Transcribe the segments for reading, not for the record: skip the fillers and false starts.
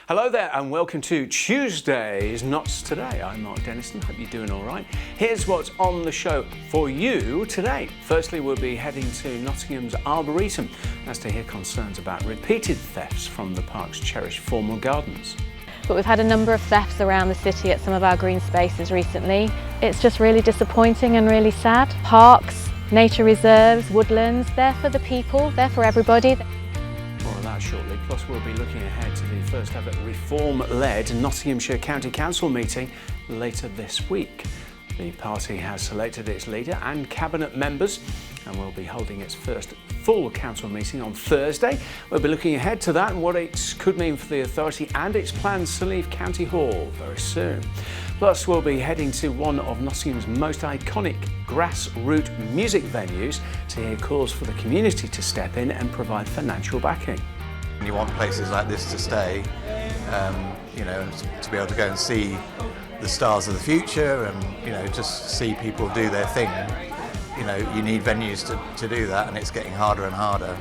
Hello there and welcome to Tuesday's Nots Today. I'm Mark Dennison, hope you're doing all right. Here's what's on the show for you today. Firstly, we'll be heading to Nottingham's Arboretum as to hear concerns about repeated thefts from the park's cherished formal gardens. But we've had a number of thefts around the city at some of our green spaces recently. It's just really disappointing and really sad. Parks, nature reserves, woodlands, they're for the people, they're for everybody. More of that shortly, plus we'll be looking ahead to the first ever reform-led Nottinghamshire County Council meeting later this week. The party has selected its leader and cabinet members and will be holding its first full council meeting on Thursday. We'll be looking ahead to that and what it could mean for the authority and its plans to leave County Hall very soon. Plus we'll be heading to one of Nottingham's most iconic grassroots music venues to hear calls for the community to step in and provide financial backing. You want places like this to stay, and to be able to go and see the stars of the future and, just see people do their thing. You need venues to do that, and it's getting harder and harder.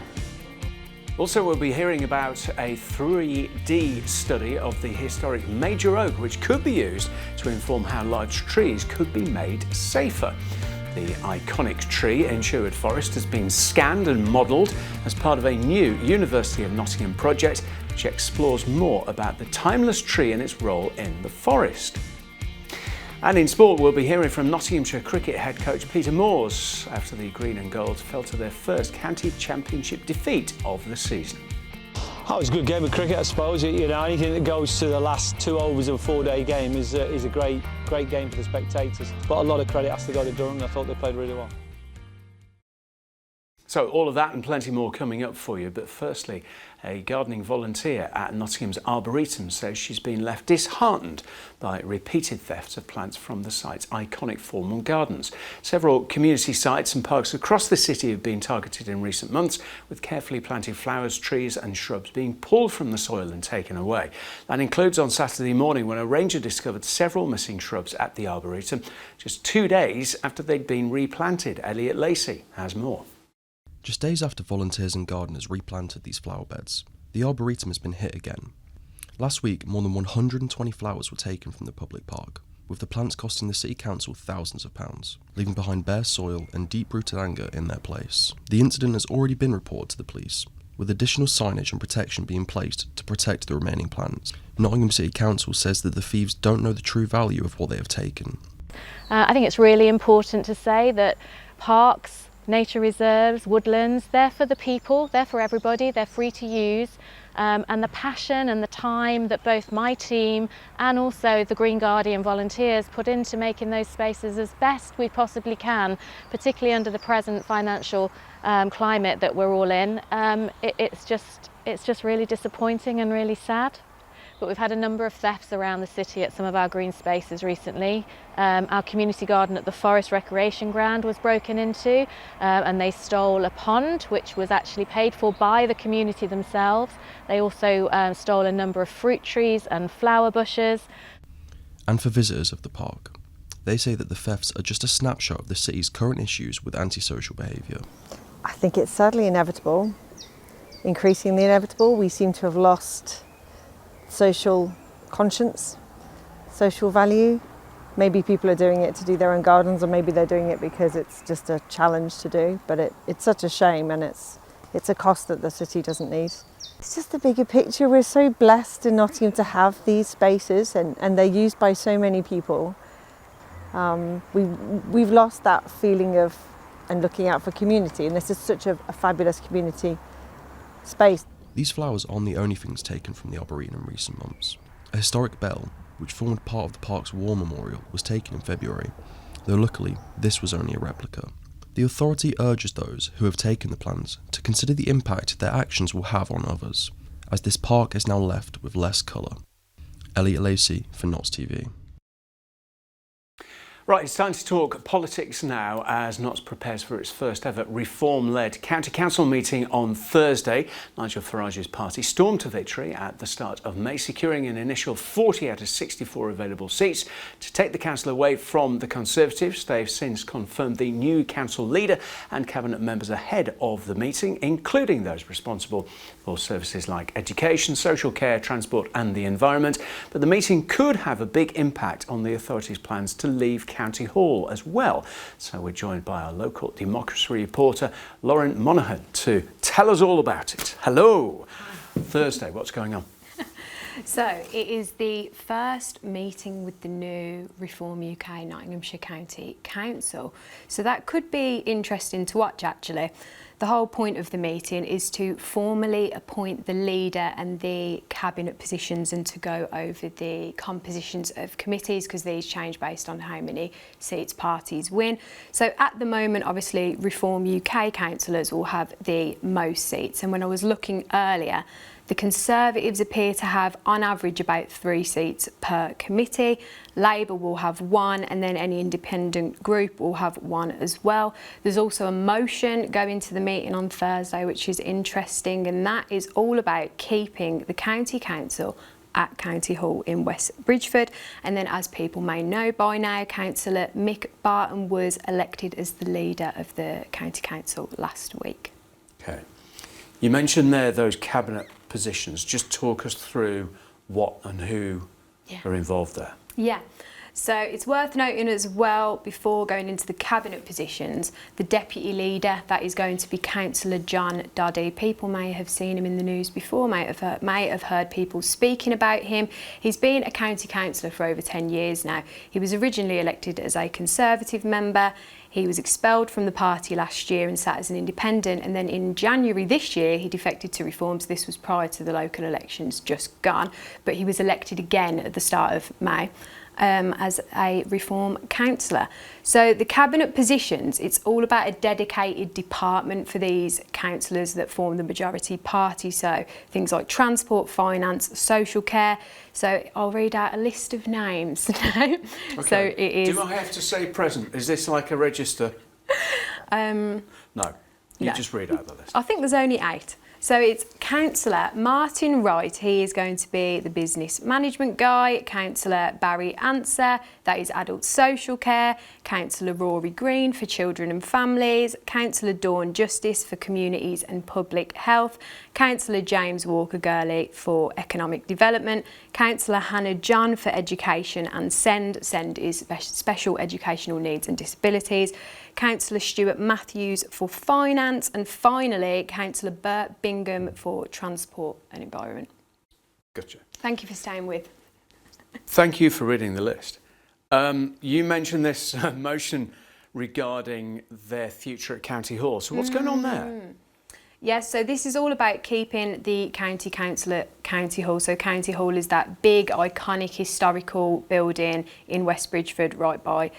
Also, we'll be hearing about a 3D study of the historic Major Oak, which could be used to inform how large trees could be made safer. The iconic tree in Sherwood Forest has been scanned and modelled as part of a new University of Nottingham project which explores more about the timeless tree and its role in the forest. And in sport, we'll be hearing from Nottinghamshire cricket head coach Peter Moores after the Green and Gold fell to their first county championship defeat of the season. Oh, it was a good game of cricket, I suppose. Anything that goes to the last 2 overs of a 4-day game is a great game for the spectators. But a lot of credit has to go to Durham. I thought they played really well. So all of that and plenty more coming up for you, but firstly, a gardening volunteer at Nottingham's Arboretum says she's been left disheartened by repeated thefts of plants from the site's iconic formal gardens. Several community sites and parks across the city have been targeted in recent months, with carefully planted flowers, trees and shrubs being pulled from the soil and taken away. That includes on Saturday morning when a ranger discovered several missing shrubs at the Arboretum just 2 days after they'd been replanted. Elliot Lacey has more. Just days after volunteers and gardeners replanted these flower beds, the Arboretum has been hit again. Last week, more than 120 flowers were taken from the public park, with the plants costing the City Council thousands of pounds, leaving behind bare soil and deep-rooted anger in their place. The incident has already been reported to the police, with additional signage and protection being placed to protect the remaining plants. Nottingham City Council says that the thieves don't know the true value of what they have taken. I think it's really important to say that parks, nature reserves, woodlands, they're for the people, they're for everybody, they're free to use. And the passion and the time that both my team and also the Green Guardian volunteers put into making those spaces as best we possibly can, particularly under the present financial climate that we're all in, it's just really disappointing and really sad. But we've had a number of thefts around the city at some of our green spaces recently. Our community garden at the Forest Recreation Ground was broken into and they stole a pond which was actually paid for by the community themselves. They also stole a number of fruit trees and flower bushes. And for visitors of the park, they say that the thefts are just a snapshot of the city's current issues with antisocial behaviour. I think it's sadly inevitable, increasingly inevitable. We seem to have lost social conscience, social value. Maybe people are doing it to do their own gardens, or maybe they're doing it because it's just a challenge to do, but it's such a shame, and it's a cost that the city doesn't need. It's just the bigger picture. We're so blessed in Nottingham to have these spaces and they're used by so many people. We've lost that feeling of and looking out for community, and this is such a fabulous community space. These flowers aren't the only things taken from the Arboretum in recent months. A historic bell, which formed part of the park's war memorial, was taken in February, though luckily this was only a replica. The authority urges those who have taken the plants to consider the impact their actions will have on others, as this park is now left with less colour. Elliot Lacey for Nots TV. Right, it's time to talk politics now as Notts prepares for its first ever reform-led county council meeting on Thursday. Nigel Farage's party stormed to victory at the start of May, securing an initial 40 out of 64 available seats to take the council away from the Conservatives. They've since confirmed the new council leader and cabinet members ahead of the meeting, including those responsible for services like education, social care, transport and the environment. But the meeting could have a big impact on the authorities' plans to leave County Hall as well. So we're joined by our local democracy reporter, Lauren Monaghan, to tell us all about it. Hello. Thursday, what's going on? So it is the first meeting with the new Reform UK Nottinghamshire County Council. So that could be interesting to watch actually. The whole point of the meeting is to formally appoint the leader and the cabinet positions and to go over the compositions of committees, because these change based on how many seats parties win. So at the moment, obviously, Reform UK councillors will have the most seats. And when I was looking earlier, the Conservatives appear to have, on average, about 3 seats per committee. Labour will have 1, and then any independent group will have 1 as well. There's also a motion going to the meeting on Thursday, which is interesting, and that is all about keeping the County Council at County Hall in West Bridgford. And then, as people may know by now, Councillor Mick Barton was elected as the leader of the County Council last week. Okay. You mentioned there those cabinet positions. Just talk us through what and who are involved there. Yeah. So it's worth noting as well, before going into the cabinet positions, the deputy leader, that is going to be Councillor John Doddy. People may have seen him in the news before, may have heard people speaking about him. He's been a county councillor for over 10 years now. He was originally elected as a Conservative member. He was expelled from the party last year and sat as an independent, and then in January this year he defected to Reform, so this was prior to the local elections just gone, but he was elected again at the start of May as a Reform councillor. So the cabinet positions, it's all about a dedicated department for these councillors that form the majority party, so things like transport, finance, social care. So I'll read out a list of names now. Okay. So it is... Do I have to say present? Is this like a register? No. You just read out the list. I think there's only 8. So it's Councillor Martin Wright, he is going to be the business management guy. Councillor Barry Answer, that is adult social care. Councillor Rory Green for children and families. Councillor Dawn Justice for communities and public health. Councillor James Walker Gurley for economic development. Councillor Hannah John for education and SEND. SEND is special educational needs and disabilities. Councillor Stuart Matthews for finance, and finally Councillor Bert Bingham for transport and environment. Gotcha. Thank you for staying with. Thank you for reading the list. You mentioned this motion regarding their future at County Hall. So what's going on there? Yes, so this is all about keeping the county council at County Hall. So County Hall is that big, iconic, historical building in West Bridgford, right by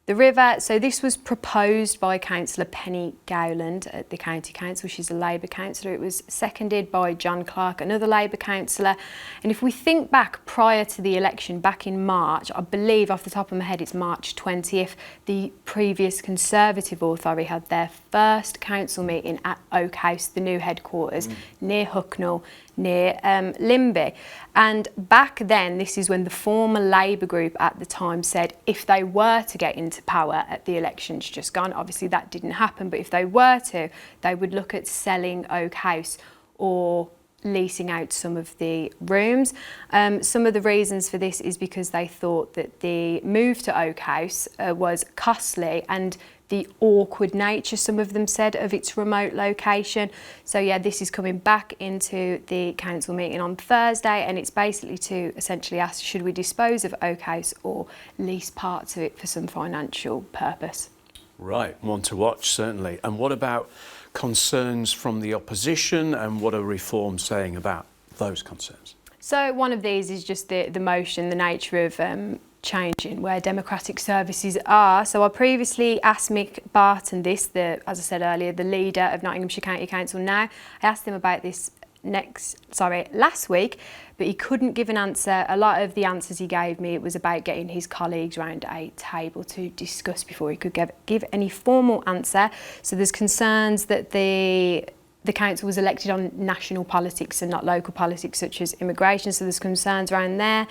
the river. So this was proposed by Councillor Penny Gowland at the County Council. She's a Labour councillor. It was seconded by John Clark, another Labour councillor. And if we think back prior to the election, back in March, I believe off the top of my head it's March 20th, the previous Conservative authority had their first council meeting at Oak House, the new headquarters, near Hucknall, near Limby. And back then, this is when the former Labour group at the time said if they were to get into power at the elections just gone, obviously that didn't happen, but if they were to, they would look at selling Oak House or leasing out some of the rooms. Some of the reasons for this is because they thought that the move to Oak House was costly, and the awkward nature, some of them said, of its remote location. So yeah, this is coming back into the council meeting on Thursday, and it's basically to essentially ask, should we dispose of Oak House or lease parts of it for some financial purpose? Right, one to watch, certainly. And what about concerns from the opposition, and what are Reform saying about those concerns? So one of these is just the motion, the nature of changing where democratic services are. So I previously asked Mick Barton this, as I said earlier, the leader of Nottinghamshire County Council now. I asked him about this last week, but he couldn't give an answer. A lot of the answers he gave me, it was about getting his colleagues around a table to discuss before he could give any formal answer. So there's concerns that the council was elected on national politics and not local politics such as immigration, so there's concerns around there.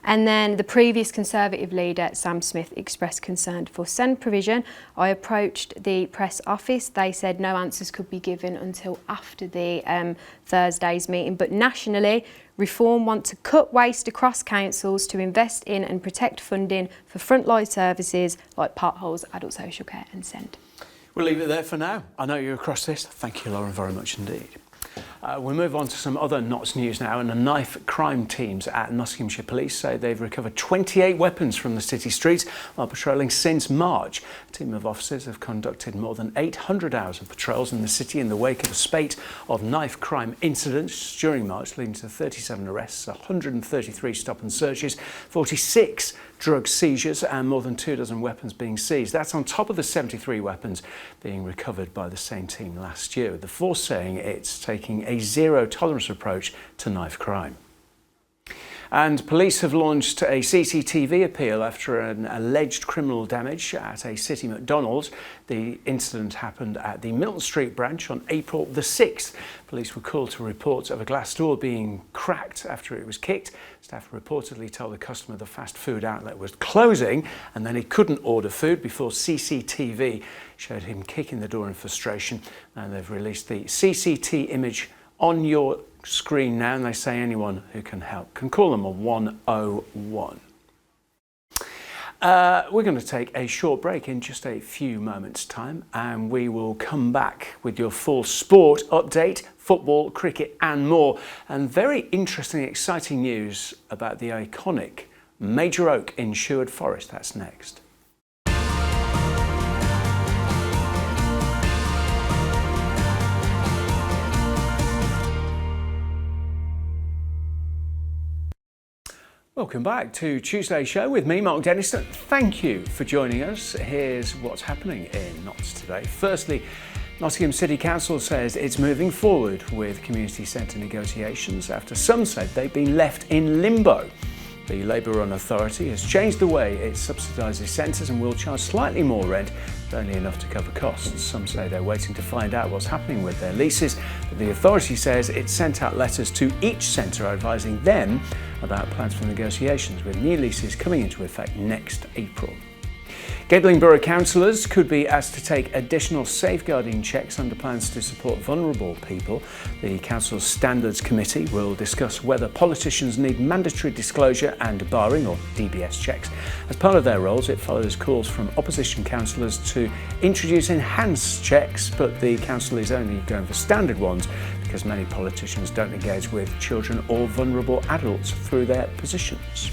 And then the previous Conservative leader, Sam Smith, expressed concern for send provision. I approached the press office. They said no answers could be given until after the Thursday's meeting. But nationally, Reform want to cut waste across councils to invest in and protect funding for frontline services like potholes, adult social care and send. We'll leave it there for now. I know you're across this. Thank you, Lauren, very much indeed. We'll move on to some other Notts news now, and the knife crime teams at Nottinghamshire Police say they've recovered 28 weapons from the city streets while patrolling since March. A team of officers have conducted more than 800 hours of patrols in the city in the wake of a spate of knife crime incidents during March, leading to 37 arrests, 133 stop and searches, 46 drug seizures and more than 24 weapons being seized. That's on top of the 73 weapons being recovered by the same team last year, with the force saying it's taking a zero-tolerance approach to knife crime. And police have launched a CCTV appeal after an alleged criminal damage at a city McDonald's. The incident happened at the Milton Street branch on April the 6th. Police were called to reports of a glass door being cracked after it was kicked. Staff reportedly told the customer the fast food outlet was closing and then he couldn't order food before CCTV showed him kicking the door in frustration. And they've released the CCTV image on your screen now, and they say anyone who can help can call them on 101. We're going to take a short break in just a few moments' time, and we will come back with your full sport update, football, cricket and more, and very interesting, exciting news about the iconic Major Oak in Sherwood Forest. That's next. Welcome back to Tuesday's show with me, Mark Dennison. Thank you for joining us. Here's what's happening in Notts today. Firstly, Nottingham City Council says it's moving forward with community centre negotiations after some said they've been left in limbo. The Labour-run authority has changed the way it subsidises centres and will charge slightly more rent, but only enough to cover costs. Some say they're waiting to find out what's happening with their leases, but the authority says it sent out letters to each centre advising them about plans for negotiations, with new leases coming into effect next April. Gedling Borough councillors could be asked to take additional safeguarding checks under plans to support vulnerable people. The Council's Standards Committee will discuss whether politicians need mandatory disclosure and barring, or DBS, checks. As part of their roles, it follows calls from opposition councillors to introduce enhanced checks, but the council is only going for standard ones because many politicians don't engage with children or vulnerable adults through their positions.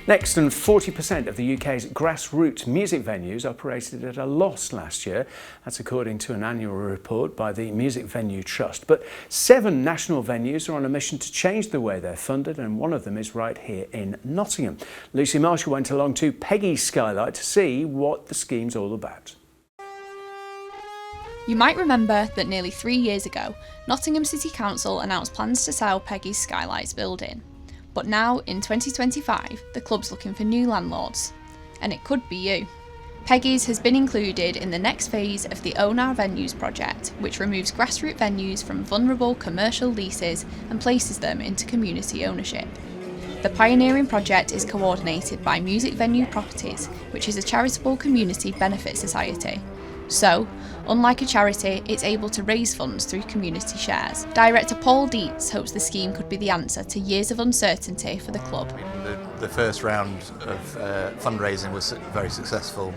Next, and 40% of the UK's grassroots music venues operated at a loss last year. That's according to an annual report by the Music Venue Trust. But 7 national venues are on a mission to change the way they're funded, and one of them is right here in Nottingham. Lucy Marshall went along to Peggy's Skylight to see what the scheme's all about. You might remember that nearly 3 years ago, Nottingham City Council announced plans to sell Peggy's Skylights building. But now, in 2025, the club's looking for new landlords. And it could be you. Peggy's has been included in the next phase of the Own Our Venues project, which removes grassroots venues from vulnerable commercial leases and places them into community ownership. The pioneering project is coordinated by Music Venue Properties, which is a charitable community benefit society. So, unlike a charity, it's able to raise funds through community shares. Director Paul Dietz hopes the scheme could be the answer to years of uncertainty for the club. The first round of fundraising was very successful,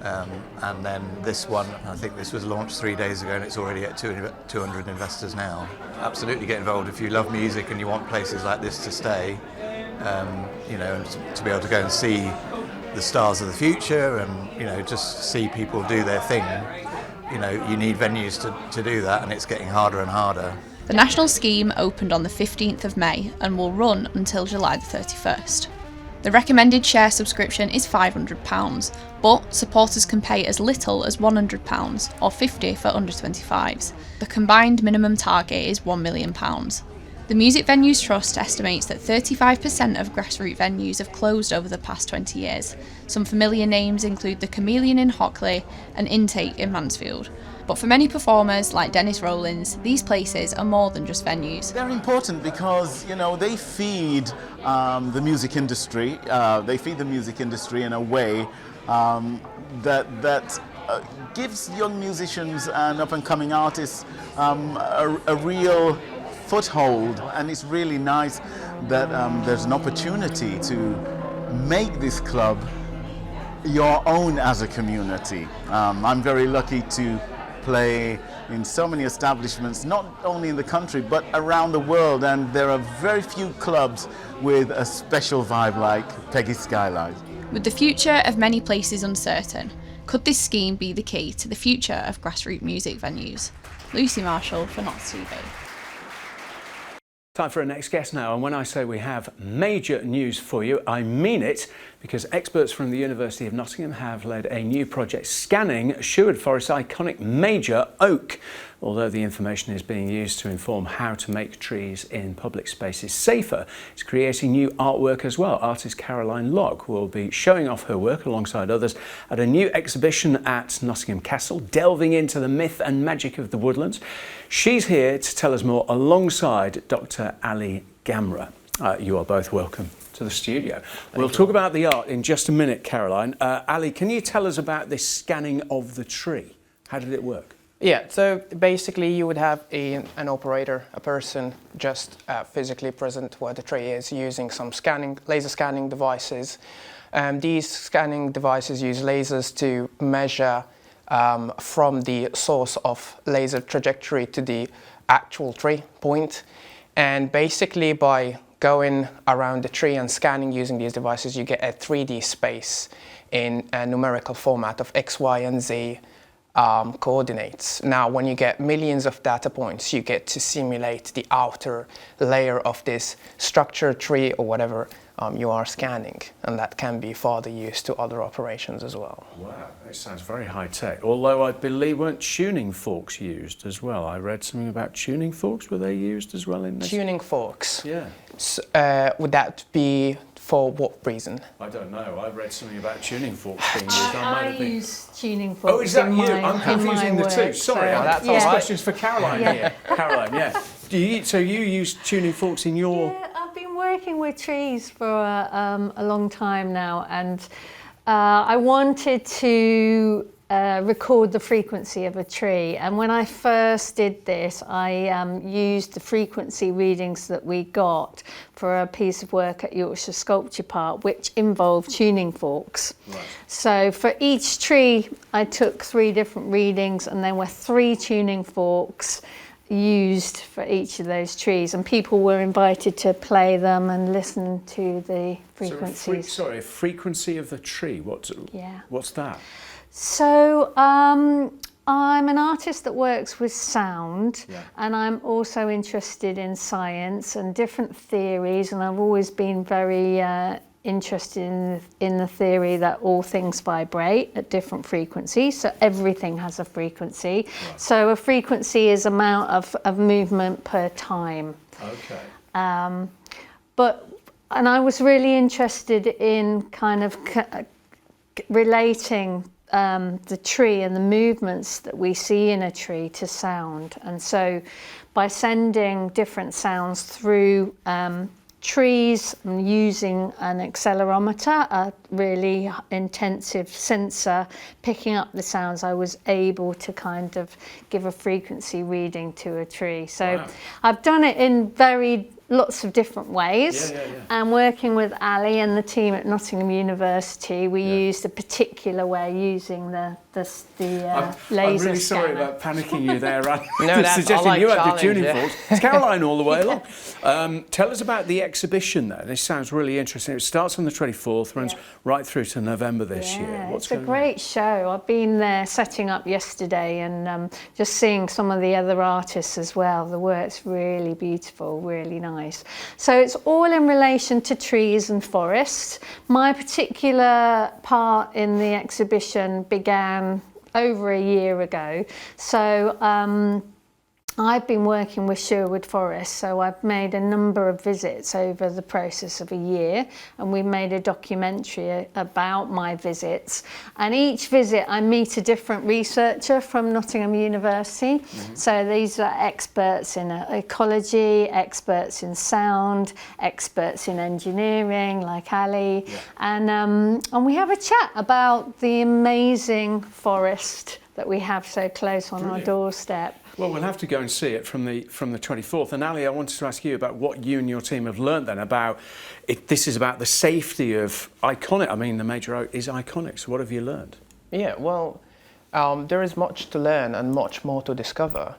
and then this one, I think this was launched 3 days ago and it's already at 200 investors now. Absolutely get involved if you love music and you want places like this to stay, you know, and to be able to go and see the stars of the future and, you know, just see people do their thing. You know, you need venues to do that, and it's getting harder and harder. The national scheme opened on the 15th of May and will run until July the 31st. The recommended share subscription is £500, but supporters can pay as little as £100 or £50 for under 25s. The combined minimum target is £1 million. The Music Venues Trust estimates that 35% of grassroots venues have closed over the past 20 years. Some familiar names include the Chameleon in Hockley and Intake in Mansfield. But for many performers like Dennis Rowlands, these places are more than just venues. They're important because, you know, they feed the music industry. They feed the music industry in a way that gives young musicians and up-and-coming artists a real foothold, and it's really nice that there's an opportunity to make this club your own as a community. I'm very lucky to play in so many establishments, not only in the country but around the world, and there are very few clubs with a special vibe like Peggy's Skylight. With the future of many places uncertain, could this scheme be the key to the future of grassroots music venues? Lucy Marshall for Notts TV. Time for our next guest now, and when I say we have major news for you, I mean it, because experts from the University of Nottingham have led a new project scanning Sherwood Forest's iconic major oak. Although the information is being used to inform how to make trees in public spaces safer, it's creating new artwork as well. Artist Caroline Locke will be showing off her work alongside others at a new exhibition at Nottingham Castle, delving into the myth and magic of the woodlands. She's here to tell us more alongside Dr. Ali Gamra. You are both welcome to the studio. We'll talk about the art in just a minute, Caroline. Ali, can you tell us about this scanning of the tree? How did it work? Yeah, so basically you would have an operator, a person just physically present where the tree is using some laser scanning devices. These scanning devices use lasers to measure from the source of laser trajectory to the actual tree point. And basically by going around the tree and scanning using these devices, you get a 3D space in a numerical format of X, Y, and Z coordinates. Now, when you get millions of data points, you get to simulate the outer layer of this structured tree or whatever you are scanning, and that can be further used to other operations as well. Wow, that sounds very high tech. Although I believe weren't tuning forks used as well? I read something about tuning forks. Were they used as well in this? Tuning forks? Yeah. Would that be for what reason? I don't know. I read something about tuning forks being used. I use tuning forks. Oh, is that you? I'm confusing the two. Sorry, that's these all right. questions for Caroline here. Caroline, yeah. So you use tuning forks in your... Yeah, I've been working with trees for a long time now, and I wanted to record the frequency of a tree, and when I first did this I used the frequency readings that we got for a piece of work at Yorkshire Sculpture Park which involved tuning forks. Right. So for each tree I took 3 different readings, and there were 3 tuning forks used for each of those trees, and people were invited to play them and listen to the frequencies. So frequency of the tree, what's that? So I'm an artist that works with sound, and I'm also interested in science and different theories, and I've always been very interested in the theory that all things vibrate at different frequencies, so everything has a frequency. Right. So a frequency is amount of movement per time. Okay. And I was really interested in kind of relating the tree and the movements that we see in a tree to sound, and so by sending different sounds through trees and using an accelerometer, a really intensive sensor picking up the sounds, I was able to kind of give a frequency reading to a tree. So wow. I've done it in lots of different ways. And working with Ali and the team at Nottingham University, we used a particular way using the laser I'm really sorry scanner. about panicking you there, Anne. No, Suggesting I like you had the challenge, tuning yeah. forks. It's Caroline all the way along. Tell us about the exhibition there. This sounds really interesting. It starts on the 24th, runs right through to November this year. It's a great show. I've been there setting up yesterday and just seeing some of the other artists as well. The work's really beautiful, really nice. So it's all in relation to trees and forests. My particular part in the exhibition began over a year ago. So I've been working with Sherwood Forest, so I've made a number of visits over the process of a year, and we've made a documentary about my visits. And each visit I meet a different researcher from Nottingham University. So these are experts in ecology, experts in sound, experts in engineering like Ali, and we have a chat about the amazing forest that we have so close on our doorstep. Well, we'll have to go and see it from the 24th. And Ali, I wanted to ask you about what you and your team have learnt then about it. This is about the safety of iconic. I mean, the Major Oak is iconic. So what have you learned? Yeah, well, there is much to learn and much more to discover.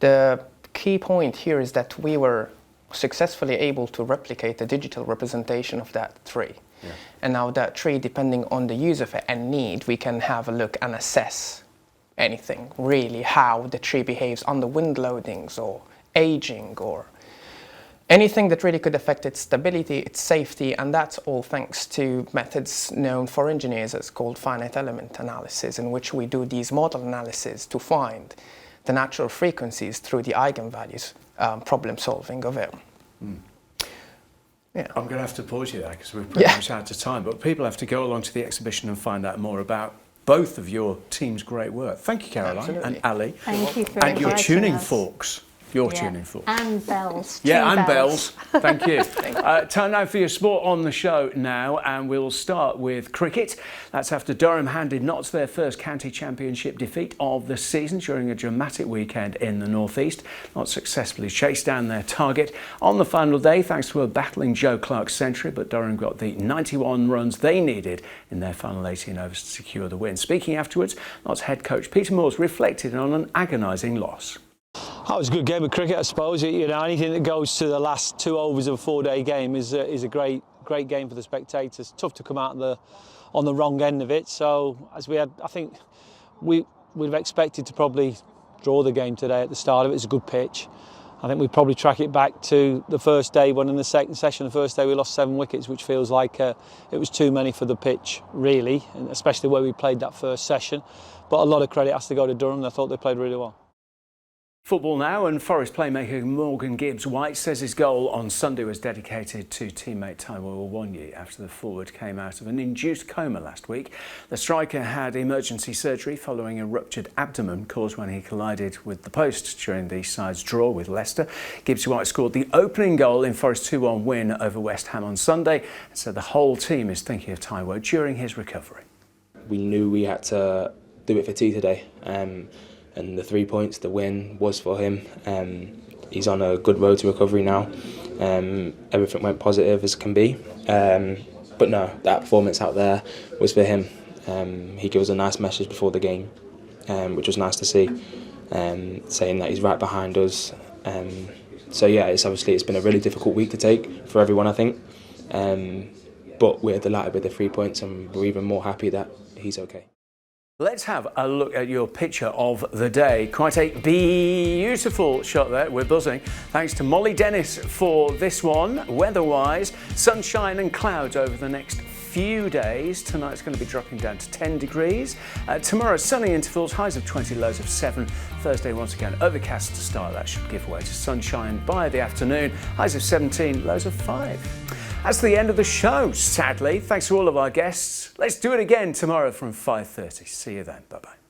The key point here is that we were successfully able to replicate the digital representation of that tree. Yeah. And now that tree, depending on the use of it and need, we can have a look and assess anything, really, how the tree behaves under wind loadings or aging or anything that really could affect its stability, its safety, and that's all thanks to methods known for engineers as called finite element analysis, in which we do these model analyses to find the natural frequencies through the eigenvalues problem solving of it. Yeah. I'm going to have to pause you there because we're pretty much out of time, but people have to go along to the exhibition and find out more about both of your team's great work. Thank you, Caroline and Ali. Thank you for and your inviting tuning us. forks. Your tuning forks. And bells. Yeah, Two and bells. Thank you. Time now for your sport on the show now, and we'll start with cricket. That's after Durham handed Notts their first county championship defeat of the season during a dramatic weekend in the northeast. Notts successfully chased down their target on the final day thanks to a battling Joe Clark century, but Durham got the 91 runs they needed in their final 18 overs to secure the win. Speaking afterwards, Notts head coach Peter Moores reflected on an agonising loss. That was a good game of cricket, I suppose. You know, anything that goes to the last 2 overs of a 4-day game is a great game for the spectators. Tough to come out on the wrong end of it. So, as we had, I think we'd have expected to probably draw the game today at the start of it. It's a good pitch. I think we'd probably track it back to the first day when in the second session, the first day we lost 7 wickets, which feels like it was too many for the pitch, really, and especially where we played that first session. But a lot of credit has to go to Durham. I thought they played really well. Football now, and Forest playmaker Morgan Gibbs-White says his goal on Sunday was dedicated to teammate Taiwo Awoniyi after the forward came out of an induced coma last week. The striker had emergency surgery following a ruptured abdomen caused when he collided with the post during the side's draw with Leicester. Gibbs-White scored the opening goal in Forest's 2-1 win over West Ham on Sunday, and said the whole team is thinking of Taiwo during his recovery. We knew we had to do it for T today. And the 3 points, the win, was for him. He's on a good road to recovery now. Everything went positive as can be. But no, that performance out there was for him. He gave us a nice message before the game, which was nice to see, saying that he's right behind us. So yeah, it's been a really difficult week to take for everyone, I think. But we're delighted with the 3 points, and we're even more happy that he's okay. Let's have a look at your picture of the day. Quite a beautiful shot there. We're buzzing. Thanks to Molly Dennis for this one. Weather-wise, sunshine and clouds over the next few days. Tonight's going to be dropping down to 10 degrees. Tomorrow, sunny intervals, highs of 20, lows of 7. Thursday, once again, overcast to start. That should give way to sunshine by the afternoon. Highs of 17, lows of 5. That's the end of the show, sadly. Thanks to all of our guests. Let's do it again tomorrow from 5:30. See you then. Bye-bye.